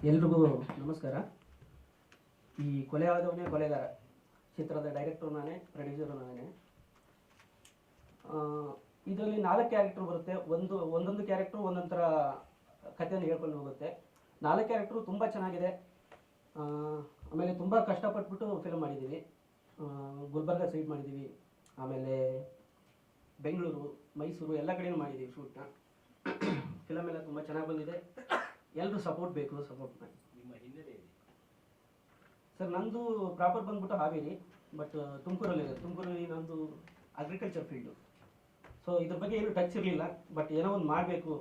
ಎಲ್ರಿಗೂ ನಮಸ್ಕಾರ. ಈ ಕೊಲೆ ಆದವನೇ ಕೊಲೆಗಾರ ಚಿತ್ರದ ಡೈರೆಕ್ಟರ್ ನಾನೇ, ಪ್ರೊಡ್ಯೂಸರು ನಾನೇ. ಇದರಲ್ಲಿ 4 ಕ್ಯಾರೆಕ್ಟರ್ ಬರುತ್ತೆ. ಒಂದೊಂದು ಕ್ಯಾರೆಕ್ಟ್ರು ಒಂದೊಂದು ಥರ ಕಥೆಯನ್ನು ಹೇಳ್ಕೊಂಡು ಹೋಗುತ್ತೆ. 4 ಕ್ಯಾರೆಕ್ಟ್ರು ತುಂಬ ಚೆನ್ನಾಗಿದೆ. ಆಮೇಲೆ ತುಂಬ ಕಷ್ಟಪಟ್ಬಿಟ್ಟು ಫಿಲ್ಮ್ ಮಾಡಿದ್ದೀವಿ. ಗುಲ್ಬರ್ಗ ಸೈಡ್ ಮಾಡಿದ್ದೀವಿ, ಆಮೇಲೆ ಬೆಂಗಳೂರು, ಮೈಸೂರು ಎಲ್ಲ ಕಡೆಯೂ ಮಾಡಿದ್ದೀವಿ ಶೂಟ್ನ. ಫಿಲಮ್ ಎಲ್ಲ ತುಂಬ ಚೆನ್ನಾಗಿ ಬಂದಿದೆ. ಎಲ್ಲರೂ ಸಪೋರ್ಟ್ ಬೇಕು, ಸಪೋರ್ಟ್ ಮಾಡಿ. ನಿಮ್ಮ ಹಿನ್ನೆಲೆ ಇದೆ ಸರ್? ನಂದು ಪ್ರಾಪರ್ ಬಂದ್ಬಿಟ್ಟು ಹಾವೇರಿ, ಬಟ್ ತುಮಕೂರಲ್ಲಿ ನಂದು ಅಗ್ರಿಕಲ್ಚರ್ ಫೀಲ್ಡು. ಸೊ ಇದ್ರ ಬಗ್ಗೆ ಏನು ಟಚ್ ಇರಲಿಲ್ಲ, ಬಟ್ ಏನೋ ಒಂದು ಮಾಡಬೇಕು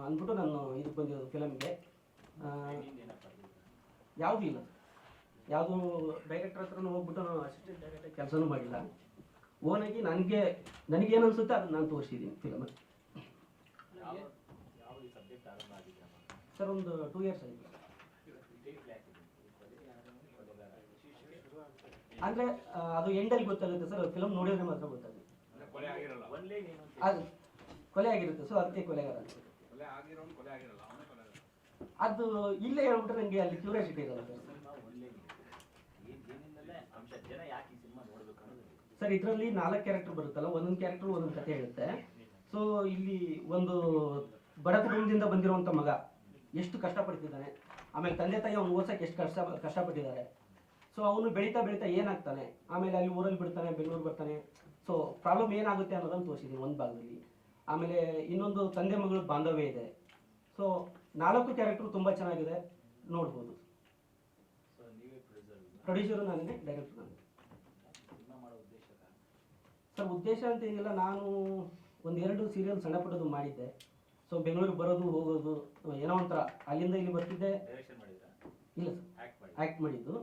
ಅಂದ್ಬಿಟ್ಟು ನಾನು ಇದಕ್ಕೆ ಬಂದಿರೋದು ಫಿಲಮ್ಗೆ. ಯಾವುದೂ ಇಲ್ಲ, ಯಾವುದೂ ಡೈರೆಕ್ಟರ್ ಹತ್ರನೂ ಹೋಗ್ಬಿಟ್ಟು ನಾನು ಅಸಿಸ್ಟೆಂಟ್ ಡೈರೆಕ್ಟರ್ ಕೆಲಸನೂ ಮಾಡಿಲ್ಲ. ಓನಾಗಿ ನನಗೇನು ಅನಿಸುತ್ತೆ ಅದನ್ನು ನಾನು ತೋರಿಸಿದ್ದೀನಿ ಫಿಲಮಲ್ಲಿ. ಸರ್ ಒಂದು 2 ಇಯರ್ಸ್ ಆಗಿದೆ. ಅಂದರೆ ಅದು ಎಂಡಲ್ಲಿ ಗೊತ್ತಾಗುತ್ತೆ ಸರ್, ಫಿಲಮ್ ನೋಡಿದ್ರೆ ಮಾತ್ರ ಗೊತ್ತಾಗುತ್ತೆ. ಅದು ಕೊಲೆ ಆಗಿರುತ್ತೆ, ಸೊ ಅದಕ್ಕೆ ಕೊಲೆಗಾರ ಅನ್ಸುತ್ತೆ. ಅದು ಇಲ್ಲೇ ಹೇಳ್ಬಿಟ್ರೆ ನನಗೆ ಅಲ್ಲಿ ಕ್ಯೂರಿಯಾಸಿಟಿ ಇರಲ್ಲ ಸರ್. ಇದರಲ್ಲಿ 4 ಕ್ಯಾರೆಕ್ಟರ್ ಬರುತ್ತಲ್ಲ, ಒಂದೊಂದು ಕ್ಯಾರೆಕ್ಟರ್ ಒಂದೊಂದು ಕಥೆ ಹೇಳುತ್ತೆ. ಸೊ ಇಲ್ಲಿ ಒಂದು ಬಡ ಕುಟುಂಬದಿಂದ ಬಂದಿರುವಂಥ ಮಗ ಎಷ್ಟು ಕಷ್ಟಪಡ್ತಿದ್ದಾನೆ, ಆಮೇಲೆ ತಂದೆ ತಾಯಿ ಅವ್ನು ಓದ್ಸೋಕೆ ಎಷ್ಟು ಕಷ್ಟಪಟ್ಟಿದ್ದಾರೆ. ಸೊ ಅವನು ಬೆಳೀತಾ ಏನಾಗ್ತಾನೆ, ಆಮೇಲೆ ಅಲ್ಲಿ ಊರಲ್ಲಿ ಬಿಡ್ತಾನೆ, ಬೆಂಗಳೂರು ಬರ್ತಾನೆ. ಸೊ ಪ್ರಾಬ್ಲಮ್ ಏನಾಗುತ್ತೆ ಅನ್ನೋದನ್ನು ತೋರಿಸಿದ್ದೀನಿ ಒಂದು ಭಾಗದಲ್ಲಿ. ಆಮೇಲೆ ಇನ್ನೊಂದು ತಂದೆ ಮಗಳು ಬಾಂಧವ್ಯ ಇದೆ. ಸೊ 4 ಕ್ಯಾರೆಕ್ಟರ್ ತುಂಬ ಚೆನ್ನಾಗಿದೆ, ನೋಡ್ಬೋದು. ಪ್ರೊಡ್ಯೂಸರು ನಾನೇ, ಡೈರೆಕ್ಟರ್ ನಾನೇ. ಸರ್ ಉದ್ದೇಶ ಅಂತ ಏನಿಲ್ಲ, ನಾನು 1-2 ಸೀರಿಯಲ್ ಸಣ್ಣ ಪುಟ್ಟದ್ದು ಮಾಡಿದ್ದೆ. ಸೊ ಬೆಂಗಳೂರಿಗೆ ಬರೋದು ಹೋಗೋದು ಏನೋ ಒಂಥರ, ಅಲ್ಲಿಂದ ಇಲ್ಲಿ ಬರ್ತಿದ್ದೆ. ಇಲ್ಲ ಸರ್, ಆ್ಯಕ್ಟ್ ಮಾಡಿದ್ದು.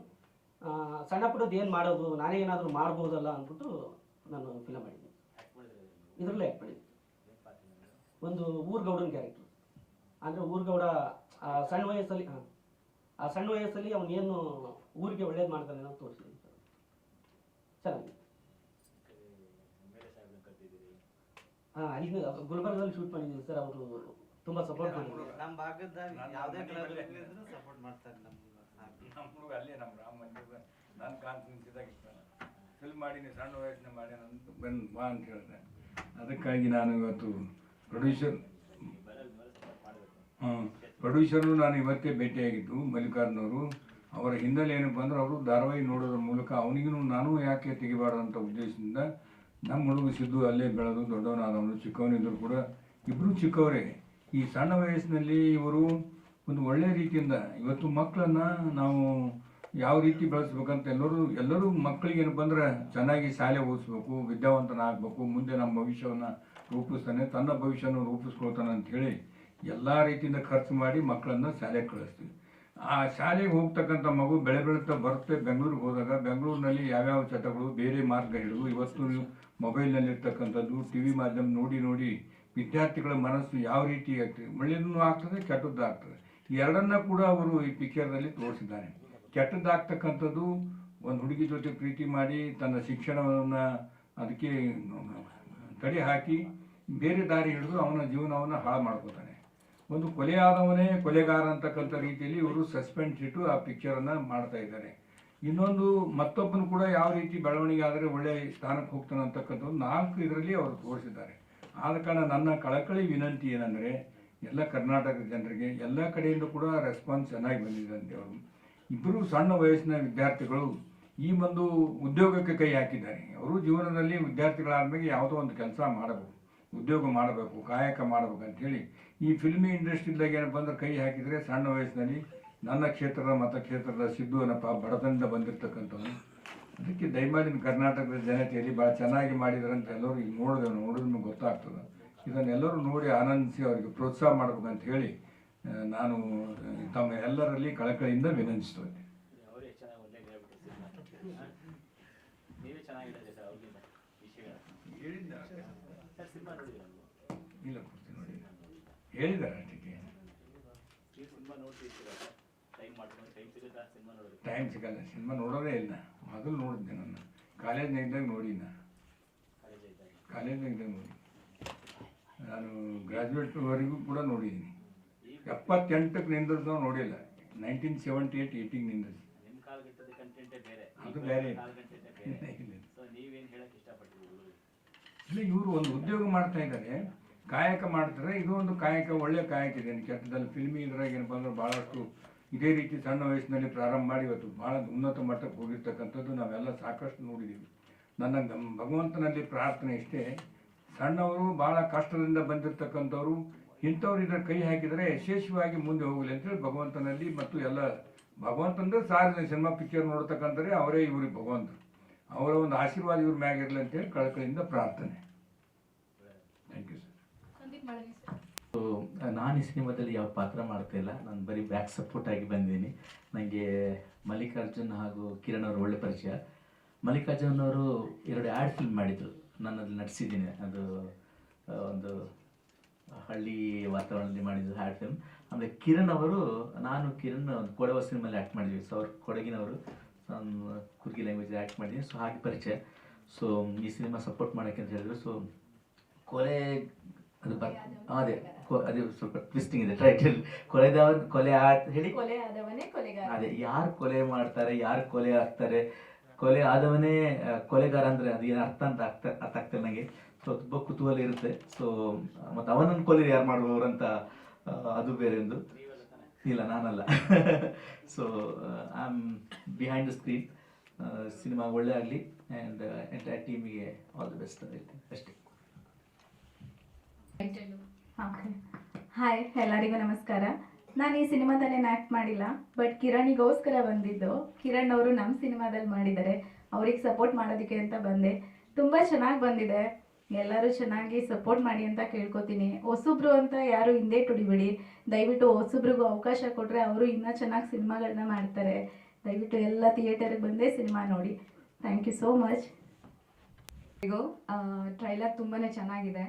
ಸಣ್ಣ ಪುಟ್ಟದ್ದು ಏನು ಮಾಡೋದು, ನಾನೇ ಏನಾದರೂ ಮಾಡ್ಬೋದಲ್ಲ ಅಂದ್ಬಿಟ್ಟು ನಾನು ಫಿಲಮ್ ಮಾಡಿದ್ದೆ. ಇದರಲ್ಲೇ ಆ್ಯಕ್ಟ್ ಮಾಡಿದ್ದೆ. ಒಂದು ಊರ್ಗೌಡನ ಕ್ಯಾರೆಕ್ಟರ್. ಅಂದರೆ ಊರ್ಗೌಡ ಸಣ್ಣ ವಯಸ್ಸಲ್ಲಿ ಅವನೇನು ಊರಿಗೆ ಒಳ್ಳೇದು ಮಾಡ್ತಾನೆ ಅನ್ನೋದು ತೋರಿಸಿದ್ದೀನಿ ಸರ್. ಚೆನ್ನಾಗಿದೆ. ಅಲ್ಲಿ ಗುಲ್ಬರ್ಗದಲ್ಲಿ ಶೂಟ್ ಮಾಡಿದ್ದೀವಿ ಸರ್. ಅವರು ತುಂಬ ಸಪೋರ್ಟ್ ಮಾಡಿದ್ದಾರೆ. ನಮ್ಮ ಭಾಗದಾಗ ಯಾವುದೇ ಕಲಾವಿದರು ಸಪೋರ್ಟ್ ಮಾಡ್ತಾರೆ. ನಮ್ಗೂ ಅಲ್ಲೇ ನಮ್ಮ ರಾಮ ಮಂದಿರ ನನ್ನ ಕಾನ್ಫಿಡೆನ್ಸ್ ಇದಾಗಿತ್ತು. ಫಿಲ್ಮ್ ಮಾಡೀನಿ, ಸಣ್ಣ ವಯಸ್ಸಿನ ಮಾಡಿ ನಂದು ಬಂದು ಬಾ ಅಂತ ಹೇಳಿದೆ. ಅದಕ್ಕಾಗಿ ನಾನು ಇವತ್ತು ಪ್ರೊಡ್ಯೂಸರು ನಾನು ಇವತ್ತೇ ಭೇಟಿಯಾಗಿದ್ದು ಮಲ್ಲಿಕಾರ್ಜುನವರು. ಅವರ ಹಿನ್ನೆಲೆ ಏನಪ್ಪ ಅಂದ್ರೆ, ಅವರು ಧಾರಾವಾಹಿ ನೋಡೋದ್ರ ಮೂಲಕ ಅವನಿಗೂ ನಾನು ಯಾಕೆ ತೆಗಿಬಾರ್ದಂಥ ಉದ್ದೇಶದಿಂದ ನಮ್ಮ ಹುಡುಗ ಸಿದ್ದು ಅಲ್ಲೇ ಬೆಳೆದು ದೊಡ್ಡವನಾದವನು, ಚಿಕ್ಕವನಿದ್ದರೂ ಕೂಡ ಇಬ್ಬರು ಚಿಕ್ಕವರೇ. ಈ ಸಣ್ಣ ವಯಸ್ಸಿನಲ್ಲಿ ಇವರು ಒಂದು ಒಳ್ಳೆಯ ರೀತಿಯಿಂದ ಇವತ್ತು ಮಕ್ಕಳನ್ನು ನಾವು ಯಾವ ರೀತಿ ಬೆಳೆಸ್ಬೇಕಂತ ಎಲ್ಲರೂ ಮಕ್ಕಳಿಗೆ ಏನಪ್ಪ ಅಂದ್ರೆ ಚೆನ್ನಾಗಿ ಶಾಲೆ ಓದಿಸ್ಬೇಕು, ವಿದ್ಯಾವಂತನಾಗಬೇಕು, ಮುಂದೆ ನಮ್ಮ ಭವಿಷ್ಯವನ್ನು ರೂಪಿಸ್ತಾನೆ, ತನ್ನ ಭವಿಷ್ಯವನ್ನು ರೂಪಿಸ್ಕೊಳ್ತಾನೆ ಅಂಥೇಳಿ ಎಲ್ಲ ರೀತಿಯಿಂದ ಖರ್ಚು ಮಾಡಿ ಮಕ್ಕಳನ್ನು ಶಾಲೆಗೆ ಕಳಿಸ್ತೀವಿ. ಆ ಶಾಲೆಗೆ ಹೋಗ್ತಕ್ಕಂಥ ಮಗು ಬೆಳೀತಾ ಬರುತ್ತೆ. ಬೆಂಗಳೂರಿಗೆ ಹೋದಾಗ ಬೆಂಗಳೂರಿನಲ್ಲಿ ಯಾವ್ಯಾವ ಚಟಗಳು, ಬೇರೆ ಮಾರ್ಗ ಹಿಡಿದು ಇವತ್ತು ಮೊಬೈಲ್ನಲ್ಲಿರ್ತಕ್ಕಂಥದ್ದು, ಟಿ ವಿ ಮಾಧ್ಯಮ ನೋಡಿ ವಿದ್ಯಾರ್ಥಿಗಳ ಮನಸ್ಸು ಯಾವ ರೀತಿ ಆಗ್ತದೆ, ಒಳ್ಳೆಯದೂ ಆಗ್ತದೆ, ಕೆಟ್ಟದ್ದು ಆಗ್ತದೆ. ಎರಡನ್ನ ಕೂಡ ಅವರು ಈ ಪಿಕ್ಚರ್ನಲ್ಲಿ ತೋರಿಸಿದ್ದಾರೆ. ಕೆಟ್ಟದ್ದಾಗ್ತಕ್ಕಂಥದ್ದು, ಒಂದು ಹುಡುಗಿ ಜೊತೆ ಪ್ರೀತಿ ಮಾಡಿ ತನ್ನ ಶಿಕ್ಷಣವನ್ನು ಅದಕ್ಕೆ ತಡೆ ಹಾಕಿ ಬೇರೆ ದಾರಿ ಹಿಡಿದು ಅವನ ಜೀವನವನ್ನು ಹಾಳು ಮಾಡ್ಕೋತಾನೆ. ಒಂದು ಕೊಲೆಯಾದವನೇ ಕೊಲೆಗಾರ ಅಂತಕ್ಕಂಥ ರೀತಿಯಲ್ಲಿ ಇವರು ಸಸ್ಪೆನ್ಸ್ ಇಟ್ಟು ಆ ಪಿಕ್ಚರನ್ನು ಮಾಡ್ತಾ ಇದ್ದಾರೆ. ಇನ್ನೊಂದು ಮತ್ತೊಬ್ಬನು ಕೂಡ ಯಾವ ರೀತಿ ಬೆಳವಣಿಗೆ ಆದರೆ ಒಳ್ಳೆಯ ಸ್ಥಾನಕ್ಕೆ ಹೋಗ್ತಾನೆ ಅಂತಕ್ಕಂಥದ್ದು 4 ಇದರಲ್ಲಿ ಅವರು ತೋರಿಸಿದ್ದಾರೆ. ಆದ ಕಾರಣ ನನ್ನ ಕಳಕಳಿ ವಿನಂತಿ ಏನಂದರೆ, ಎಲ್ಲ ಕರ್ನಾಟಕದ ಜನರಿಗೆ ಎಲ್ಲ ಕಡೆಯಿಂದ ಕೂಡ ರೆಸ್ಪಾನ್ಸ್ ಚೆನ್ನಾಗಿ ಬಂದಿದೆ ಅಂತ. ಅವರು ಇಬ್ಬರು ಸಣ್ಣ ವಯಸ್ಸಿನ ವಿದ್ಯಾರ್ಥಿಗಳು ಈ ಒಂದು ಉದ್ಯೋಗಕ್ಕೆ ಕೈ ಹಾಕಿದ್ದಾರೆ. ಅವರು ಜೀವನದಲ್ಲಿ ವಿದ್ಯಾರ್ಥಿಗಳಾದ್ಮೇಲೆ ಯಾವುದೋ ಒಂದು ಕೆಲಸ ಮಾಡಬೇಕು, ಉದ್ಯೋಗ ಮಾಡಬೇಕು, ಕಾಯಕ ಮಾಡಬೇಕು ಅಂಥೇಳಿ ಈ ಫಿಲ್ಮಿ ಇಂಡಸ್ಟ್ರಿದಾಗ ಏನಪ್ಪ ಅಂದ್ರೆ ಕೈ ಹಾಕಿದರೆ ಸಣ್ಣ ವಯಸ್ಸಿನಲ್ಲಿ ನನ್ನ ಕ್ಷೇತ್ರದ ಮತಕ್ಷೇತ್ರದ ಸಿದ್ದು ಅನ್ನಪ್ಪ ಬಡತನದಿಂದ ಬಂದಿರತಕ್ಕಂಥವ್ರು. ಅದಕ್ಕೆ ದಯಮಾಡಿ ಕರ್ನಾಟಕದ ಜನತೆಯಲ್ಲಿ ಭಾಳ ಚೆನ್ನಾಗಿ ಮಾಡಿದಾರಂತ ಎಲ್ಲರೂ ಈಗ ನೋಡಿದ್ರೆ ಗೊತ್ತಾಗ್ತದೆ. ಇದನ್ನೆಲ್ಲರೂ ನೋಡಿ ಆನಂದಿಸಿ ಅವರಿಗೆ ಪ್ರೋತ್ಸಾಹ ಮಾಡ್ಬೇಕಂತ ಹೇಳಿ ನಾನು ತಮ್ಮ ಎಲ್ಲರಲ್ಲಿ ಕಳಕಳಿಯಿಂದ ವಿನಂತಿಸ್ತೇನೆ. ಇಲ್ಲ ಪೂರ್ತಿ ನೋಡಿ ಹೇಳಿದ್ದಾರೆ ಅಷ್ಟಕ್ಕೆ. ಟೈಮ್ ಸಿಗಲ್ಲ, ಸಿನಿಮಾ ನೋಡೋದೇ ಇಲ್ಲ. ಮೊದಲು ನೋಡಿದ್ದೆ, ನನ್ನ ಕಾಲೇಜ್ನಾಗಿದ್ದಾಗ ನೋಡಿ, ನಾನು ಗ್ರ್ಯಾಜುಯೇಟ್ವರೆಗೂ ಕೂಡ ನೋಡಿದ್ದೀನಿ. 78ಕ್ಕೆ ನಿಂದ್ರೂ ನೋಡಿಲ್ಲ. 1978 ಏಟಿಂಗ್ನಿಂದ ನಿಮ್ಮ ಕಾಲಘಟ್ಟದ ಕಂಟೆಂಟೇ ಬೇರೆ, ಅದು ಬೇರೆ. ಕಾಲಘಟ್ಟನೇ ಬೇರೆ. ಸೊ ನೀವೇನು ಹೇಳಕ್ಕೆ ಇಷ್ಟಪಡ್ತೀರಿ? ಇಲ್ಲ, ಇವರು ಒಂದು ಉದ್ಯೋಗ ಮಾಡ್ತಾ ಇದ್ದಾರೆ, ಕಾಯಕ ಮಾಡ್ತಾರೆ. ಇದು ಒಂದು ಕಾಯಕ, ಒಳ್ಳೆ ಕಾಯಕ ಇದೆ, ಕೆಟ್ಟದಲ್ಲಿ. ಫಿಲ್ಮಿ ಇದ್ರಾಗ ಏನಪ್ಪ ಅಂದ್ರೆ ಭಾಳಷ್ಟು ಇದೇ ರೀತಿ ಸಣ್ಣ ವಯಸ್ಸಿನಲ್ಲಿ ಪ್ರಾರಂಭ ಮಾಡಿ ಇವತ್ತು ಭಾಳ ಉನ್ನತ ಮಟ್ಟಕ್ಕೆ ಹೋಗಿರ್ತಕ್ಕಂಥದ್ದು ನಾವೆಲ್ಲ ಸಾಕಷ್ಟು ನೋಡಿದ್ದೀವಿ. ನನ್ನ ಭಗವಂತನಲ್ಲಿ ಪ್ರಾರ್ಥನೆ ಇಷ್ಟೇ, ಸಣ್ಣವರು ಭಾಳ ಕಷ್ಟದಿಂದ ಬಂದಿರತಕ್ಕಂಥವ್ರು ಇಂಥವ್ರು ಇದರ ಕೈ ಹಾಕಿದರೆ ಯಶಸ್ವಿಯಾಗಿ ಮುಂದೆ ಹೋಗಲಿ ಅಂತೇಳಿ ಭಗವಂತನಲ್ಲಿ, ಮತ್ತು ಎಲ್ಲ ಭಗವಂತಂದ್ರೆ ಸಾರಿ ಸಿನಿಮಾ ಪಿಕ್ಚರ್ ನೋಡ್ತಕ್ಕಂಥವ್ರೆ ಅವರೇ ಇವ್ರಿಗೆ ಭಗವಂತ, ಅವರ ಒಂದು ಆಶೀರ್ವಾದ ಇವ್ರ ಮ್ಯಾಗಿರಲಿ ಅಂತೇಳಿ ಕಳಕಳಿಯಿಂದ ಪ್ರಾರ್ಥನೆ. Thank you sir. ಸೊ ನಾನು ಈ ಸಿನಿಮಾದಲ್ಲಿ ಯಾವ ಪಾತ್ರ ಮಾಡ್ತಾ ಇಲ್ಲ, ನಾನು ಬರೀ ಬ್ಯಾಕ್ ಸಪೋರ್ಟ್ ಆಗಿ ಬಂದಿದ್ದೀನಿ. ನನಗೆ ಮಲ್ಲಿಕಾರ್ಜುನ್ ಹಾಗೂ ಕಿರಣ್ ಅವರು ಒಳ್ಳೆ ಪರಿಚಯ. ಮಲ್ಲಿಕಾರ್ಜುನ್ ಅವರು 2 ಆ್ಯಡ್ ಫಿಲ್ಮ್ ಮಾಡಿದರು, ನಾನು ಅಲ್ಲಿ ನಟಿಸಿದ್ದೀನಿ. ಅದು ಒಂದು ಹಳ್ಳಿ ವಾತಾವರಣದಲ್ಲಿ ಮಾಡಿದ್ದು ಆ್ಯಡ್ ಫಿಲ್ಮ್. ಆಮೇಲೆ ಕಿರಣ್ ಅವರು, ನಾನು ಕಿರಣ್ ಒಂದು ಕೊಡವ ಸಿನಿಮಲ್ಲಿ ಆ್ಯಕ್ಟ್ ಮಾಡಿದ್ವಿ. ಸೊ ಅವ್ರು ಕೊಡಗಿನವರು, ನಾನು ಕುರ್ಗಿ ಲ್ಯಾಂಗ್ವೇಜ್ ಆ್ಯಕ್ಟ್ ಮಾಡಿದ್ದೀನಿ. ಸೊ ಹಾಗೆ ಪರಿಚಯ. ಸೊ ಈ ಸಿನಿಮಾ ಸಪೋರ್ಟ್ ಮಾಡೋಕ್ಕೆ ಅಂತ ಹೇಳಿದ್ರು. ಸೊ ಕೊಲೆ ಅದು ಅದೇ ಅದೇ ಸ್ವಲ್ಪ ಟ್ವಿಸ್ಟಿಂಗ್ ಇದೆ ಟೈಟಲ್. ಕೊಲೆ ಹೇಳಿ, ಅದೇ ಯಾರು ಕೊಲೆ ಮಾಡ್ತಾರೆ, ಯಾರು ಕೊಲೆ ಆಗ್ತಾರೆ, ಕೊಲೆ ಆದವನೇ ಕೊಲೆಗಾರ ಅಂದರೆ ಅದು ಏನು ಅರ್ಥ ಅಂತ ಅರ್ಥ ಆಗ್ತಿಲ್ಲ ನನಗೆ. ಸೊ ತುಂಬ ಕುತೂಹಲ ಇರುತ್ತೆ. ಸೊ ಮತ್ತು ಅವನನ್ನು ಕೊಲೆ ಯಾರು ಮಾಡುವವರು ಅಂತ ಅದು ಬೇರೆ ಒಂದು. ಇಲ್ಲ, ನಾನಲ್ಲ. So I am behind the screen. Cinema ಒಳ್ಳೆ ಆಗಲಿ ಆ್ಯಂಡ್ ಎಂಟೈರ್ ಟೀಮಿಗೆ ಆಲ್ ದಿ ಬೆಸ್ಟ್ ಹೇಳ್ತೀನಿ ಅಷ್ಟೇ. ಹಾಯ್, ಎಲ್ಲರಿಗೂ ನಮಸ್ಕಾರ. ನಾನು ಈ ಸಿನಿಮಾದಲ್ಲಿ ಆ್ಯಕ್ಟ್ ಮಾಡಿಲ್ಲ, ಬಟ್ ಕಿರಣಿಗೋಸ್ಕರ ಬಂದಿದ್ದು. ಕಿರಣ್ ಅವರು ನಮ್ಮ ಸಿನಿಮಾದಲ್ಲಿ ಮಾಡಿದ್ದಾರೆ, ಅವ್ರಿಗೆ ಸಪೋರ್ಟ್ ಮಾಡೋದಕ್ಕೆ ಅಂತ ಬಂದೆ. ತುಂಬ ಚೆನ್ನಾಗಿ ಬಂದಿದೆ, ಎಲ್ಲರೂ ಚೆನ್ನಾಗಿ ಸಪೋರ್ಟ್ ಮಾಡಿ ಅಂತ ಕೇಳ್ಕೊತೀನಿ. ಹೊಸಬ್ರು ಅಂತ ಯಾರು ಹಿಂದೆ ತುಡಿಬೇಡಿ, ದಯವಿಟ್ಟು ಹೊಸಬ್ರಿಗೂ ಅವಕಾಶ ಕೊಟ್ಟರೆ ಅವರು ಇನ್ನೂ ಚೆನ್ನಾಗಿ ಸಿನಿಮಾಗಳನ್ನ ಮಾಡ್ತಾರೆ. ದಯವಿಟ್ಟು ಎಲ್ಲ ಥಿಯೇಟರ್ಗೆ ಬಂದೇ ಸಿನಿಮಾ ನೋಡಿ. Thank you so much. Trailer ತುಂಬಾ ಚೆನ್ನಾಗಿದೆ,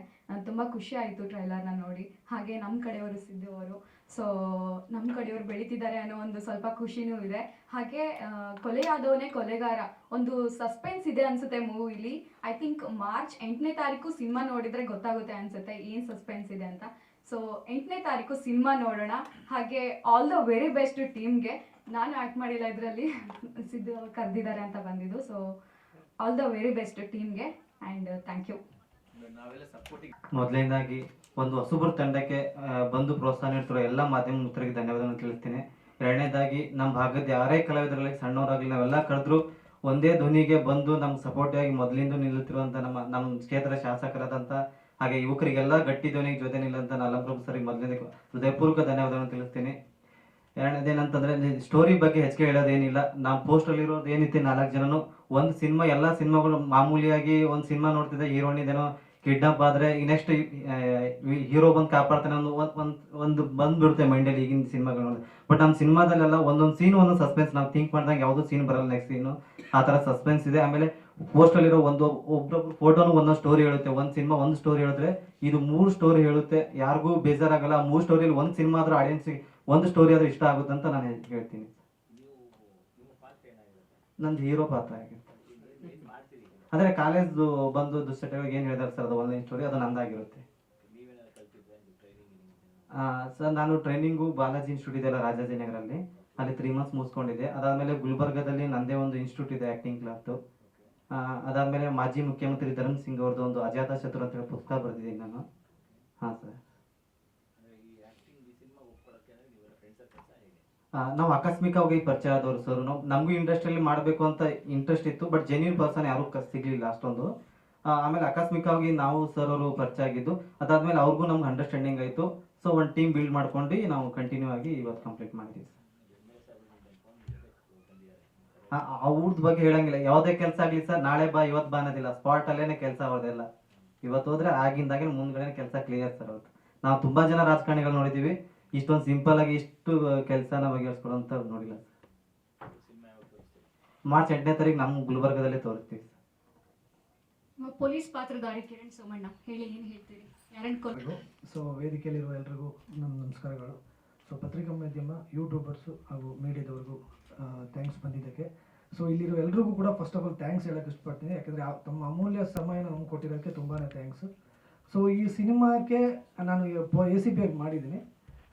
ತುಂಬ ಖುಷಿ ಆಯಿತು ಟ್ರೈಲರ್ನ ನೋಡಿ. ಹಾಗೆ ನಮ್ಮ ಕಡೆಯವರು ಸಿದ್ದು ಅವರು, ಸೊ ನಮ್ಮ ಕಡೆಯವರು ಬೆಳೀತಿದ್ದಾರೆ ಅನ್ನೋ ಒಂದು ಸ್ವಲ್ಪ ಖುಷಿನೂ ಇದೆ. ಹಾಗೆ ಕೊಲೆಯಾದವನೇ ಕೊಲೆಗಾರ, ಒಂದು ಸಸ್ಪೆನ್ಸ್ ಇದೆ ಅನಿಸುತ್ತೆ ಮೂವಿಲಿ. ಐ ಥಿಂಕ್ ಮಾರ್ಚ್ 8ನೇ ತಾರೀಕು ಸಿನಿಮಾ ನೋಡಿದರೆ ಗೊತ್ತಾಗುತ್ತೆ ಅನಿಸುತ್ತೆ ಏನು ಸಸ್ಪೆನ್ಸ್ ಇದೆ ಅಂತ. ಸೊ 8ನೇ ತಾರೀಕು ಸಿನಿಮಾ ನೋಡೋಣ. ಹಾಗೆ ಆಲ್ ದ ವೆರಿ ಬೆಸ್ಟ್ ಟೀಮ್ಗೆ. ನಾನು ಆ್ಯಕ್ಟ್ ಮಾಡಿಲ್ಲ ಇದರಲ್ಲಿ, ಸಿದ್ದು ಕರೆದಿದ್ದಾರೆ ಅಂತ ಬಂದಿದ್ದು. So all the very best ಟೀಮ್ಗೆ ಆ್ಯಂಡ್ ಥ್ಯಾಂಕ್ ಯು. ಮೊದಲನೇದಾಗಿ ಒಂದು ಹೊಸಬರ ತಂಡಕ್ಕೆ ಬಂದು ಪ್ರೋತ್ಸಾಹ ನೀಡ್ತಿರೋ ಎಲ್ಲ ಮಾಧ್ಯಮ ಮಿತ್ರರಿಗೆ ಧನ್ಯವಾದವನ್ನು ತಿಳಿಸ್ತೀನಿ. ಎರಡನೇದಾಗಿ ನಮ್ಮ ಭಾಗದ ಯಾರೇ ಕಲಾವಿದರಲ್ಲಿ ಸಣ್ಣವರಾಗಲಿ ನಾವೆಲ್ಲ ಕಳೆದ್ರು ಒಂದೇ ಧ್ವನಿಗೆ ಬಂದು ನಮ್ಗೆ ಸಪೋರ್ಟಿವ್ ಆಗಿ ಮೊದಲಿಂದ ನಿಲ್ಲುತ್ತಿರುವಂಥ ನಮ್ಮ ಕ್ಷೇತ್ರ ಶಾಸಕರಾದಂಥ ಹಾಗೆ ಯುವಕರಿಗೆಲ್ಲ ಗಟ್ಟಿ ಧ್ವನಿಗೆ ಜೊತೆ ನಿಲ್ಲಂತ ನಲ್ಲಪ್ರಭು ಸರಿಗೆ ಮೊದಲನೇ ಹೃದಯಪೂರ್ವಕ ಧನ್ಯವಾದವನ್ನು ತಿಳಿಸ್ತೀನಿ. ಎರಡನೇದೇನಂತಂದ್ರೆ ಸ್ಟೋರಿ ಬಗ್ಗೆ ಹೆಚ್ಚಿಗೆ ಹೇಳೋದೇನಿಲ್ಲ. ನಾವು ಪೋಸ್ಟಲ್ಲಿರೋದು ಏನಿತ್ತು 4 ಜನನು ಒಂದು ಸಿನಿಮಾ, ಎಲ್ಲ ಸಿನಿಮಾಗಳು ಮಾಮೂಲಿಯಾಗಿ ಒಂದು ಸಿನಿಮಾ ನೋಡ್ತಿದ್ದೆ, ಹೀರೋಣಿದೇನೋ ಕಿಡ್ನಾಪ್ ಆದರೆ ಈ ನೆಕ್ಸ್ಟ್ ಹೀರೋ ಬಂದು ಕಾಪಾಡ್ತಾನೆ ಒಂದು ಬಂದ್ಬಿಡುತ್ತೆ ಮೈಂಡಲ್ಲಿ ಈಗಿನ ಸಿನಿಮಾಗಳು ನೋಡಿ. ಬಟ್ ನಮ್ಮ ಸಿನಿಮಾದಲ್ಲೆಲ್ಲ ಒಂದೊಂದು ಸೀನ್ ಒಂದೊಂದು ಸಸ್ಪೆನ್ಸ್, ನಾವು ಥಿಂಕ್ ಮಾಡಿದಾಗ ಯಾವುದೋ ಸೀನ್ ಬರಲ್ಲ ನೆಕ್ಸ್ಟ್ ಸೀನು, ಆ ಥರ ಸಸ್ಪೆನ್ಸ್ ಇದೆ. ಆಮೇಲೆ ಪೋಸ್ಟಲ್ಲಿರೋ ಒಬ್ಬೊಬ್ರು ಫೋಟೋನು ಒಂದೊಂದು ಸ್ಟೋರಿ ಹೇಳುತ್ತೆ. ಒಂದು ಸಿನಿಮಾ ಒಂದು ಸ್ಟೋರಿ ಹೇಳಿದ್ರೆ ಇದು 3 ಸ್ಟೋರಿ ಹೇಳುತ್ತೆ, ಯಾರಿಗೂ ಬೇಜಾರಾಗಲ್ಲ. ಆ 3 ಸ್ಟೋರಿಯಲ್ಲಿ ಒಂದು ಸಿನಿಮಾ ಆದರೂ ಆಡಿಯನ್ಸ್ಗೆ ಒಂದು ಸ್ಟೋರಿ ಆದರೂ ಇಷ್ಟ ಆಗುತ್ತೆ ಅಂತ ನಾನು ಹೇಳ್ತೀನಿ. ನಂದು ಹೀರೋ ಪಾತ್ರ ಆಗಿರುತ್ತೆ. ಅಂದರೆ ಕಾಲೇಜ್ ಬಂದು ದುಶ್ಚಟಗಳಿಗೆ ಏನು ಹೇಳಿದಾರೆ ಸರ್, ಅದು ಆನ್ಲೈನ್ ಸ್ಟೋರಿ, ಅದು ನಂದಾಗಿರುತ್ತೆ. ಸರ್ ನಾನು ಟ್ರೈನಿಂಗು ಬಾಲಾಜಿ ಇನ್ಸ್ಟಿಟ್ಯೂಟ್ ಇದೆಯಲ್ಲ ರಾಜಾಜಿನಗರಲ್ಲಿ, ಅಲ್ಲಿ 3 months ಮುಗಿಸ್ಕೊಂಡಿದ್ದೆ. ಅದಾದಮೇಲೆ ಗುಲ್ಬರ್ಗದಲ್ಲಿ ನಂದೇ ಒಂದು ಇನ್ಸ್ಟಿಟ್ಯೂಟ್ ಇದೆ ಆ್ಯಕ್ಟಿಂಗ್ ಕ್ಲಾಸ್ದು. ಅದಾದಮೇಲೆ ಮಾಜಿ ಮುಖ್ಯಮಂತ್ರಿ ಧರ್ಮ್ ಸಿಂಗ್ ಅವ್ರದ್ದು ಒಂದು ಅಜಾತ ಶತ್ರು ಅಂತೇಳಿ ಪುಸ್ತಕ ಬರೆದಿದ್ದೀನಿ ನಾನು. ಹಾಂ ಸರ್. ನಾವು ಆಕಸ್ಮಿಕವಾಗಿ ಪರಿಚಯ ಆದವರು ಸರ್. ನಮಗೂ ಇಂಡಸ್ಟ್ರಿಯಲ್ಲಿ ಮಾಡಬೇಕು ಅಂತ ಇಂಟ್ರೆಸ್ಟ್ ಇತ್ತು, ಬಟ್ ಜೆನ್ಯೂನ್ ಪರ್ಸನ್ ಯಾರೂ ಸಿಗಲಿಲ್ಲ ಅಷ್ಟೊಂದು. ಆಮೇಲೆ ಆಕಸ್ಮಿಕವಾಗಿ ನಾವು ಸರ್ ಅವರು ಪರಿಚಯ ಆಗಿದ್ದು, ಅದಾದಮೇಲೆ ಅವ್ರಿಗೂ ನಮ್ಗೆ ಅಂಡರ್ಸ್ಟ್ಯಾಂಡಿಂಗ್ ಆಯಿತು. ಸೊ ಒಂದು ಟೀಮ್ ಬಿಲ್ಡ್ ಮಾಡ್ಕೊಂಡು ನಾವು ಕಂಟಿನ್ಯೂ ಆಗಿ ಇವತ್ತು ಕಂಪ್ಲೀಟ್ ಮಾಡಿದ್ದೀವಿ ಸರ್. ಅವ್ರದ್ದು ಬಗ್ಗೆ ಹೇಳಂಗಿಲ್ಲ, ಯಾವುದೇ ಕೆಲಸ ಆಗಲಿ ಸರ್, ನಾಳೆ ಬಾ ಇವತ್ತು ಬಾ ಅನ್ನೋದಿಲ್ಲ, ಸ್ಪಾಟಲ್ಲೇ ಕೆಲಸ ಅವ್ರದ್ದೆಲ್ಲ. ಇವತ್ತು ಹೋದರೆ ಆಗಿಂದಾಗೆ ಮುಂದ್ಗಡೆ ಕೆಲಸ ಕ್ಲಿಯರ್ ಸರ್. ಅವತ್ತು ನಾವು ತುಂಬ ಜನ ರಾಜಕಾರಣಿಗಳು ನೋಡಿದ್ದೀವಿ, ಇಷ್ಟೊಂದು ಸಿಂಪಲ್ ಆಗಿ ಇಷ್ಟು ಕೆಲಸನ ಬಗೆಹರಿಸ್ಕೊಡೋಂತ ನೋಡಿಲ್ಲ. ಮಾರ್ಚ್ 8ನೇ ತಾರೀಕು ನಮ್ಮ ಗುಲ್ಬರ್ಗದಲ್ಲೇ ತೋರಿಸ್ತೀವಿ. ಪೊಲೀಸ್ ಪಾತ್ರಧಾರಿ ಕಿರಣ್ ಸೋಮಣ್ಣ, ಹೇಳಿ ಏನು ಹೇಳ್ತೀರಿ? ಸೊ ವೇದಿಕೆಯಲ್ಲಿರುವ ಎಲ್ರಿಗೂ ನಮ್ಮ ನಮಸ್ಕಾರಗಳು. ಸೊ ಪತ್ರಿಕಾ ಮಾಧ್ಯಮ, ಯೂಟ್ಯೂಬರ್ಸು ಹಾಗೂ ಮೀಡಿಯಾದವ್ರಿಗೂ ಥ್ಯಾಂಕ್ಸ್ ಬಂದಿದ್ದಕ್ಕೆ. ಸೊ ಇಲ್ಲಿರೋ ಎಲ್ರಿಗೂ ಕೂಡ ಫಸ್ಟ್ ಆಫ್ ಆಲ್ ಥ್ಯಾಂಕ್ಸ್ ಹೇಳೋಕ್ಕೆ ಇಷ್ಟಪಡ್ತೀನಿ, ಯಾಕಂದರೆ ತಮ್ಮ ಅಮೂಲ್ಯ ಸಮಯನ ನಮ್ಗೆ ಕೊಟ್ಟಿರೋಕ್ಕೆ ತುಂಬಾ ಥ್ಯಾಂಕ್ಸ್. ಸೊ ಈ ಸಿನಿಮಾಕ್ಕೆ ನಾನು ACP ಆಗಿ ಮಾಡಿದ್ದೀನಿ.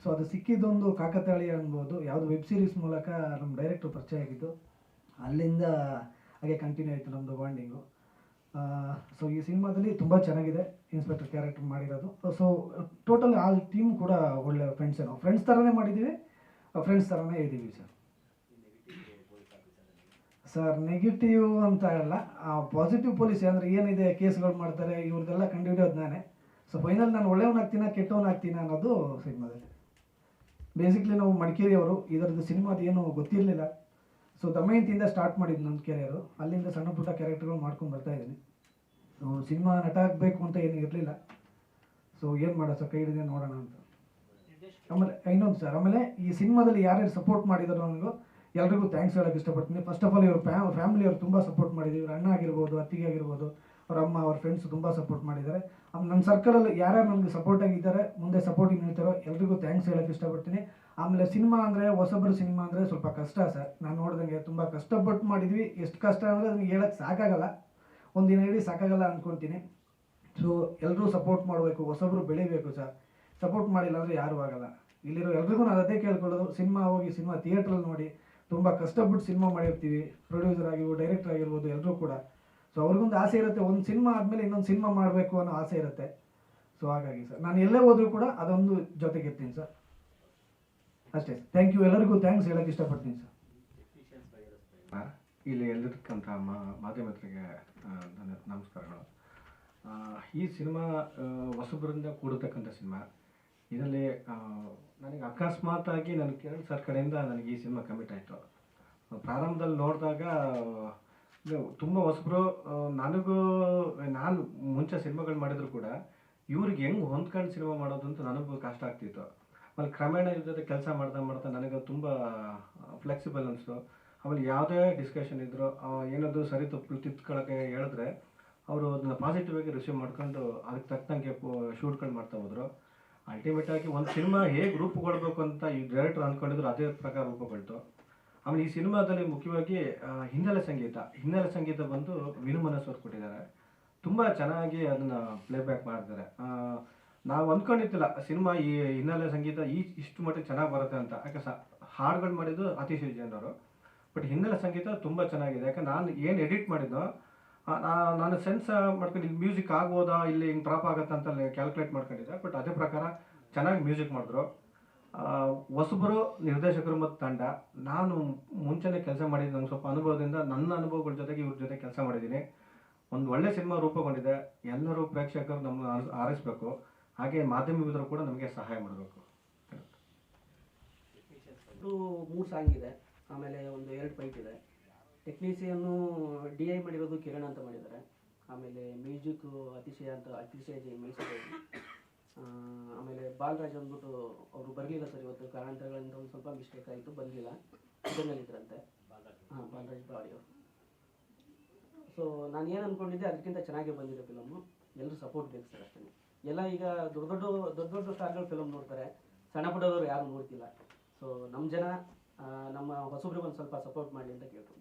ಸೊ ಅದು ಸಿಕ್ಕಿದ್ದೊಂದು ಕಾಕತಾಳೀಯ ಅನ್ಬೋದು. ಯಾವುದು ವೆಬ್ ಸೀರೀಸ್ ಮೂಲಕ ನಮ್ಮ ಡೈರೆಕ್ಟ್ರು ಪರಿಚಯ ಆಗಿದ್ದು, ಅಲ್ಲಿಂದ ಹಾಗೆ ಕಂಟಿನ್ಯೂ ಆಯಿತು ನಮ್ಮದು ಬಾಂಡಿಂಗು. ಸೊ ಈ ಸಿನಿಮಾದಲ್ಲಿ ತುಂಬ ಚೆನ್ನಾಗಿದೆ ಇನ್ಸ್ಪೆಕ್ಟರ್ ಕ್ಯಾರೆಕ್ಟರ್ ಮಾಡಿರೋದು. ಸೊ ಟೋಟಲ್ ಆಲ್ ಟೀಮ್ ಕೂಡ ಒಳ್ಳೆ ಫ್ರೆಂಡ್ಸ್ ಥರನೇ ಮಾಡಿದ್ದೀವಿ, ಫ್ರೆಂಡ್ಸ್ ಥರನೇ ಇದ್ದೀವಿ ಸರ್. ನೆಗೆಟಿವ್ ಅಂತ ಅಲ್ಲ, ಪಾಸಿಟಿವ್ ಪೊಲೀಸ್ ಅಂದರೆ ಏನಿದೆ ಕೇಸ್ಗಳು ಮಾಡ್ತಾರೆ ಇವ್ರದ್ದೆಲ್ಲ ಕಂಡುಹಿಡಿಯೋದು ನಾನೇ. ಸೊ ಫೈನಲ್ ನಾನು ಒಳ್ಳೆಯವನಾಗ್ತೀನ ಕೆಟ್ಟವನಾಗ್ತೀನ ಅನ್ನೋದು ಸಿನಿಮಾದಲ್ಲಿ. ಬೇಸಿಕ್ಲಿ ನಾವು ಮಡಿಕೇರಿಯವರು, ಇದರದ್ದು ಸಿನಿಮಾದ ಏನು ಗೊತ್ತಿರಲಿಲ್ಲ. ಸೊ ದಮಯಂತಿಯಿಂದ ಸ್ಟಾರ್ಟ್ ಮಾಡಿದ್ದು ನನ್ನ ಕೆರಿಯರು. ಅಲ್ಲಿಂದ ಸಣ್ಣ ಪುಟ್ಟ ಕ್ಯಾರೆಕ್ಟರ್ಗಳು ಮಾಡ್ಕೊಂಡು ಬರ್ತಾ ಇದ್ದೀನಿ. ಸೊ ಸಿನಿಮಾ ನಟ ಆಗಬೇಕು ಅಂತ ಏನು ಇರಲಿಲ್ಲ. ಸೊ ಏನು ಮಾಡೋ ಸರ್, ಕೈ ಹಿಡಿದೇ ನೋಡೋಣ ಅಂತ. ಆಮೇಲೆ ಇನ್ನೊಂದು ಸರ್, ಆಮೇಲೆ ಈ ಸಿನಿಮಾದಲ್ಲಿ ಯಾರ್ಯಾರು ಸಪೋರ್ಟ್ ಮಾಡಿದಾರೋ ನನಗೂ ಎಲ್ರಿಗೂ ಥ್ಯಾಂಕ್ಸ್ ಹೇಳೋಕ್ಕೆ ಇಷ್ಟಪಡ್ತೀನಿ. ಫಸ್ಟ್ ಆಫ್ ಆಲ್ ಇವ್ರ ಫ್ಯಾಮಿಲಿಯವರು ತುಂಬ ಸಪೋರ್ಟ್ ಮಾಡಿದ್ದೀವಿ. ಇವ್ರ ಅಣ್ಣ ಆಗಿರ್ಬೋದು, ಅತ್ತಿಗೆ ಆಗಿರ್ಬೋದು, ಅವ್ರ ಅಮ್ಮ, ಅವ್ರ ಫ್ರೆಂಡ್ಸ್ ತುಂಬ ಸಪೋರ್ಟ್ ಮಾಡಿದ್ದಾರೆ. ನನ್ನ ಸರ್ಕಲಲ್ಲಿ ಯಾರ್ಯಾರು ನನಗೆ ಸಪೋರ್ಟ್ ಆಗಿದ್ದಾರೆ, ಮುಂದೆ ಸಪೋರ್ಟಿಂಗ್ ನೀಡ್ತಾರೋ ಎಲ್ರಿಗೂ ಥ್ಯಾಂಕ್ಸ್ ಹೇಳೋಕ್ಕೆ ಇಷ್ಟಪಡ್ತೀನಿ. ಆಮೇಲೆ ಸಿನಿಮಾ ಅಂದರೆ, ಹೊಸಬ್ರು ಸಿನಿಮಾ ಅಂದರೆ ಸ್ವಲ್ಪ ಕಷ್ಟ ಸರ್. ನಾನು ನೋಡ್ದಂಗೆ ತುಂಬ ಕಷ್ಟಪಟ್ಟು ಮಾಡಿದ್ವಿ. ಎಷ್ಟು ಕಷ್ಟ ಅಂದರೆ ನನಗೆ ಹೇಳೋಕ್ಕೆ ಸಾಕಾಗಲ್ಲ, ಒಂದಿನ ಹೇಳಿ ಸಾಕಾಗಲ್ಲ ಅಂದ್ಕೊತೀನಿ. ಸೊ ಎಲ್ಲರೂ ಸಪೋರ್ಟ್ ಮಾಡಬೇಕು, ಹೊಸಬ್ರು ಬೆಳಿಬೇಕು ಸರ್. ಸಪೋರ್ಟ್ ಮಾಡಿಲ್ಲ ಅಂದರೆ ಯಾರೂ ಆಗಲ್ಲ. ಇಲ್ಲಿರೋ ಎಲ್ರಿಗೂ ನಾನು ಅದೇ ಕೇಳ್ಕೊಳ್ಳೋದು, ಸಿನಿಮಾ ಹೋಗಿ ಸಿನಿಮಾ ಥಿಯೇಟ್ರಲ್ಲಿ ನೋಡಿ. ತುಂಬ ಕಷ್ಟಪಟ್ಟು ಸಿನಿಮಾ ಮಾಡಿರ್ತೀವಿ, ಪ್ರೊಡ್ಯೂಸರ್ ಆಗಿರ್ಬೋದು, ಡೈರೆಕ್ಟರ್ ಆಗಿರ್ಬೋದು, ಎಲ್ಲರೂ ಕೂಡ. ಸೊ ಅವ್ರಿಗೊಂದು ಆಸೆ ಇರುತ್ತೆ, ಒಂದು ಸಿನಿಮಾ ಆದಮೇಲೆ ಇನ್ನೊಂದು ಸಿನಿಮಾ ಮಾಡಬೇಕು ಅನ್ನೋ ಆಸೆ ಇರುತ್ತೆ. ಸೊ ಹಾಗಾಗಿ ಸರ್ ನಾನು ಎಲ್ಲೇ ಹೋದರೂ ಕೂಡ ಅದೊಂದು ಜೊತೆಗಿರ್ತೀನಿ ಸರ್. ಅಷ್ಟೇ. ಥ್ಯಾಂಕ್ ಯು, ಎಲ್ಲರಿಗೂ ಥ್ಯಾಂಕ್ಸ್ ಹೇಳೋಕ್ಕೆ ಇಷ್ಟಪಡ್ತೀನಿ ಸರ್. ಇಲ್ಲಿ ಎಲ್ಲಿರ್ತಕ್ಕಂಥ ಮಾಧ್ಯಮರಿಗೆ ನನ್ನ ನಮಸ್ಕಾರಗಳು. ಈ ಸಿನಿಮಾ ಹೊಸಬರಿಂದ ಕೂಡತಕ್ಕಂಥ ಸಿನಿಮಾ. ಇದರಲ್ಲಿ ನನಗೆ ಅಕಸ್ಮಾತಾಗಿ ನನಗೆ ಕಿರಣ್ ಸರ್ ಕಡೆಯಿಂದ ನನಗೆ ಈ ಸಿನಿಮಾ ಕಮಿಟ್ ಆಯಿತು. ಪ್ರಾರಂಭದಲ್ಲಿ ನೋಡಿದಾಗ ತುಂಬ ಹೊಸಬರು. ನಾನು ಮುಂಚೆ ಸಿನಿಮಾಗಳು ಮಾಡಿದ್ರು ಕೂಡ ಇವ್ರಿಗೆ ಹೆಂಗೆ ಹೊಂದ್ಕೊಂಡು ಸಿನಿಮಾ ಮಾಡೋದು ಅಂತ ನನಗೂ ಕಷ್ಟ ಆಗ್ತಿತ್ತು. ಆಮೇಲೆ ಕ್ರಮೇಣ ಇವ್ರ ಜೊತೆ ಕೆಲಸ ಮಾಡ್ತಾ ನನಗೆ ತುಂಬ ಫ್ಲೆಕ್ಸಿಬಲ್ ಅನಿಸ್ತು. ಆಮೇಲೆ ಯಾವುದೇ ಡಿಸ್ಕಷನ್ ಇದ್ದರೂ ಏನಾದರೂ ಸರಿ ತಪ್ಪು ತಿದ್ಕೊಳ್ಳೋಕ್ಕೆ ಹೇಳಿದ್ರೆ ಅವರು ಅದನ್ನು ಪಾಸಿಟಿವ್ ಆಗಿ ರಿಸೀವ್ ಮಾಡ್ಕೊಂಡು ಅದಕ್ಕೆ ತಕ್ಕಂಗೆ ಶೂಟ್ಗಳು ಮಾಡ್ತಾ ಹೋದರು. ಅಲ್ಟಿಮೇಟಾಗಿ ಒಂದು ಸಿನಿಮಾ ಹೇಗೆ ರೂಪುಗೊಳ್ಬೇಕು ಅಂತ ಈ ಡೈರೆಕ್ಟರ್ ಅಂದ್ಕೊಂಡಿದ್ರು, ಅದೇ ಪ್ರಕಾರ ರೂಪುಗೊಳ್ತು. ಆಮೇಲೆ ಈ ಸಿನಿಮಾದಲ್ಲಿ ಮುಖ್ಯವಾಗಿ ಹಿನ್ನೆಲೆ ಸಂಗೀತ ಬಂದು ವಿನು ಮನಸ್ಸವ್ರು ಕೊಟ್ಟಿದ್ದಾರೆ. ತುಂಬ ಚೆನ್ನಾಗಿ ಅದನ್ನು ಪ್ಲೇಬ್ಯಾಕ್ ಮಾಡಿದ್ದಾರೆ. ನಾವು ಅಂದ್ಕೊಂಡಿದ್ದಿಲ್ಲ ಸಿನಿಮಾ ಈ ಹಿನ್ನೆಲೆ ಸಂಗೀತ ಇಷ್ಟು ಮಟ್ಟಿಗೆ ಚೆನ್ನಾಗಿ ಬರುತ್ತೆ ಅಂತ. ಯಾಕೆ ಹಾಡುಗಳು ಮಾಡಿದ್ದು ಅತೀಶ್ ವಿಜಯನ್ ಅವರು, ಬಟ್ ಹಿನ್ನೆಲೆ ಸಂಗೀತ ತುಂಬ ಚೆನ್ನಾಗಿದೆ. ಯಾಕೆ ನಾನು ಏನು ಎಡಿಟ್ ಮಾಡಿದ್ದೋ ನಾನು ಸೆನ್ಸ್ ಮಾಡ್ಕೊಂಡು ಇಲ್ಲಿ ಮ್ಯೂಸಿಕ್ ಆಗ್ಬೋದಾ, ಇಲ್ಲಿ ಹಿಂಗೆ ಡ್ರಾಪ್ ಆಗುತ್ತೆ ಅಂತ ಕ್ಯಾಲ್ಕುಲೇಟ್ ಮಾಡ್ಕೊಂಡಿದ್ದೆ. ಬಟ್ ಅದೇ ಪ್ರಕಾರ ಚೆನ್ನಾಗಿ ಮ್ಯೂಸಿಕ್ ಮಾಡಿದ್ರು. ಹೊಸಬರು, ನಿರ್ದೇಶಕರು ಮತ್ತು ತಂಡ. ನಾನು ಮುಂಚೆನೇ ಕೆಲಸ ಮಾಡಿದ್ದು, ನಂಗೆ ಸ್ವಲ್ಪ ಅನುಭವದಿಂದ ನನ್ನ ಅನುಭವಗಳ ಜೊತೆಗೆ ಇವ್ರ ಜೊತೆ ಕೆಲಸ ಮಾಡಿದ್ದೀನಿ. ಒಂದು ಒಳ್ಳೆ ಸಿನಿಮಾ ರೂಪುಗೊಂಡಿದೆ. ಎಲ್ಲರೂ ಪ್ರೇಕ್ಷಕರು ನಮ್ಮನ್ನು ಆರಿಸಬೇಕು, ಹಾಗೆ ಮಾಧ್ಯಮಿಕರು ಕೂಡ ನಮಗೆ ಸಹಾಯ ಮಾಡಬೇಕು. 3 ಸಾಂಗ್ ಇದೆ, ಆಮೇಲೆ ಒಂದು 2 ಫೈಟ್ ಇದೆ. ಟೆಕ್ನಿಷಿಯನ್ನು DI ಮಾಡಿರೋದು ಕಿರಣ್ ಅಂತ ಮಾಡಿದ್ದಾರೆ. ಆಮೇಲೆ ಮ್ಯೂಸಿಕ್ ಅತಿಶಯ ಜೈ ಮೈಸೂರು. ಆಮೇಲೆ ಬಾಲರಾಜ್ ಅಂದ್ಬಿಟ್ಟು ಅವರು ಬರಲಿಲ್ಲ ಸರ್ ಇವತ್ತು, ಕಾರಣಾಂತರಗಳಿಂದ ಒಂದು ಸ್ವಲ್ಪ ಮಿಸ್ಟೇಕ್ ಆಯಿತು, ಬರಲಿಲ್ಲ. ಇದನ್ನಲ್ಲಿದ್ದರಂತೆ. ಬಾಲರಾಜ್ ಬಾಡಿ ಅವರು. ಸೊ ನಾನು ಏನು ಅಂದ್ಕೊಂಡಿದ್ದೆ ಅದಕ್ಕಿಂತ ಚೆನ್ನಾಗೇ ಬಂದಿದೆ ಫಿಲಮ್ಮು. ಎಲ್ಲರೂ ಸಪೋರ್ಟ್ ಬೇಕು ಸರ್, ಅಷ್ಟೇ. ಎಲ್ಲ ಈಗ ದೊಡ್ಡ ಸ್ಟಾರ್ಗಳು ಫಿಲಮ್ ನೋಡ್ತಾರೆ, ಸಣ್ಣ ಪುಟ್ಟದವರು ಯಾರು ನೋಡ್ತಿಲ್ಲ. ಸೊ ನಮ್ಮ ಜನ, ನಮ್ಮ ಹೊಸಬ್ರಿಗೆ ಒಂದು ಸ್ವಲ್ಪ ಸಪೋರ್ಟ್ ಮಾಡಿ ಅಂತ ಕೇಳ್ಕೊಂಡು.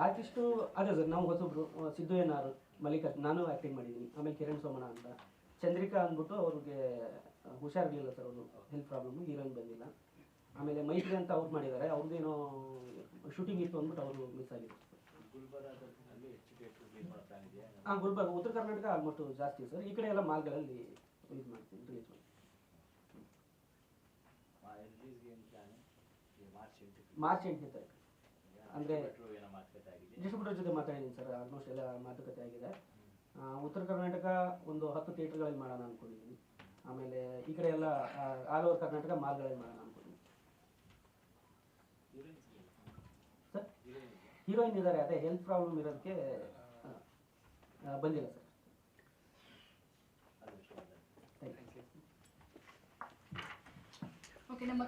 ಆರ್ಟಿಸ್ಟು ಅದೇ ಸರ್, ನಾವು ಹೊಸಬ್ರು. ಸಿದ್ದು ಎನ್ನಾರು, ಮಲ್ಲಿಕಾರ್ಜುನ್, ನಾನು ಆ್ಯಕ್ಟಿಂಗ್ ಮಾಡಿದ್ದೀನಿ. ಆಮೇಲೆ ಕಿರಣ್ ಸೋಮಣ್ಣ ಅಂತ, ಚಂದ್ರಿಕಾ ಅಂದ್ಬಿಟ್ಟು ಅವ್ರಿಗೆ ಹುಷಾರಿರಲಿಲ್ಲ ಸರ್, ಅವರು ಹೆಲ್ತ್ ಪ್ರಾಬ್ಲಮ್ಮು, ಹೀರೋಯಿನ್ ಬಂದಿಲ್ಲ. ಆಮೇಲೆ ಮೈತ್ರಿ ಅಂತ ಅವ್ರು ಮಾಡಿದ್ದಾರೆ, ಅವ್ರದ್ದೇನೋ ಶೂಟಿಂಗ್ ಇತ್ತು ಅಂದ್ಬಿಟ್ಟು ಅವರು ಮಿಸ್ ಆಗಿತ್ತು. ಗುಲ್ಬರ್ಗ, ಉತ್ತರ ಕರ್ನಾಟಕ ಆಲ್ಮೋಸ್ಟ್ ಜಾಸ್ತಿ ಸರ್. ಈ ಕಡೆ ಎಲ್ಲ ಮಾಲ್ಗಳಲ್ಲಿ ರಿಲೀಸ್ ಮಾಡ್ತೀನಿ. ಮಾರ್ಚ್ 8ನೇ ತಾರೀಕು. ಅಂದರೆ ಡಿಸ್ಟ್ರಿಬ್ಯೂಟರ್ ಜೊತೆ ಮಾತಾಡಿದ್ದೀನಿ ಸರ್, ಆಲ್ಮೋಸ್ಟ್ ಎಲ್ಲ ಮಾತುಕತೆ ಆಗಿದೆ. ಉತ್ತರ ಕರ್ನಾಟಕ ಒಂದು 10 ಥಿಯೇಟರ್ಗಳಲ್ಲಿ ಮಾಡೋಣ ಅಂದ್ಕೊಂಡಿದ್ದೀನಿ. ಆಮೇಲೆ ಈ ಕಡೆ ಎಲ್ಲ ಆಲ್ ಓವರ್ ಕರ್ನಾಟಕ ಮಾಲ್ಗಳಲ್ಲಿ ಮಾಡೋಣ ಅಂದ್ಕೊಂಡಿದ್ದೀನಿ ಸರ್. ಹೀರೋಯಿನ್ ಇದ್ದಾರೆ, ಅದೇ ಹೆಲ್ತ್ ಪ್ರಾಬ್ಲಮ್ ಇರೋದಕ್ಕೆ ಬಂದಿಲ್ಲ ಸರ್. ಓಕೆ, ನಮ್ಮ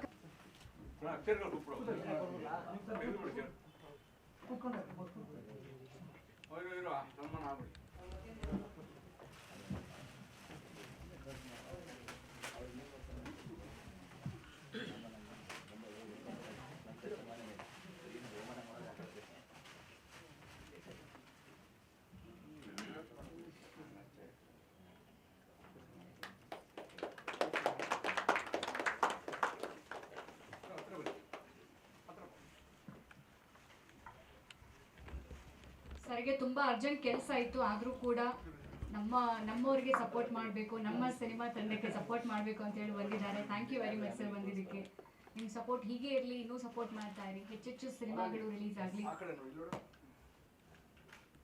ಸರ್ಗೆ ತುಂಬ ಅರ್ಜೆಂಟ್ ಕೆಲಸ ಇತ್ತು, ಆದರೂ ಕೂಡ ನಮ್ಮವ್ರಿಗೆ ಸಪೋರ್ಟ್ ಮಾಡಬೇಕು, ನಮ್ಮ ಸಿನಿಮಾ ತಂಡಕ್ಕೆ ಸಪೋರ್ಟ್ ಮಾಡಬೇಕು ಅಂತೇಳಿ ಬಂದಿದ್ದಾರೆ. Thank you very much sir ಬಂದಿದ್ದಕ್ಕೆ. ನಿಮ್ಮ ಸಪೋರ್ಟ್ ಹೀಗೆ ಇರಲಿ, ಇನ್ನೂ ಸಪೋರ್ಟ್ ಮಾಡ್ತಾ ಇರಿ, ಹೆಚ್ಚೆಚ್ಚು ಸಿನಿಮಾಗಳು ರಿಲೀಸ್ ಆಗಲಿ.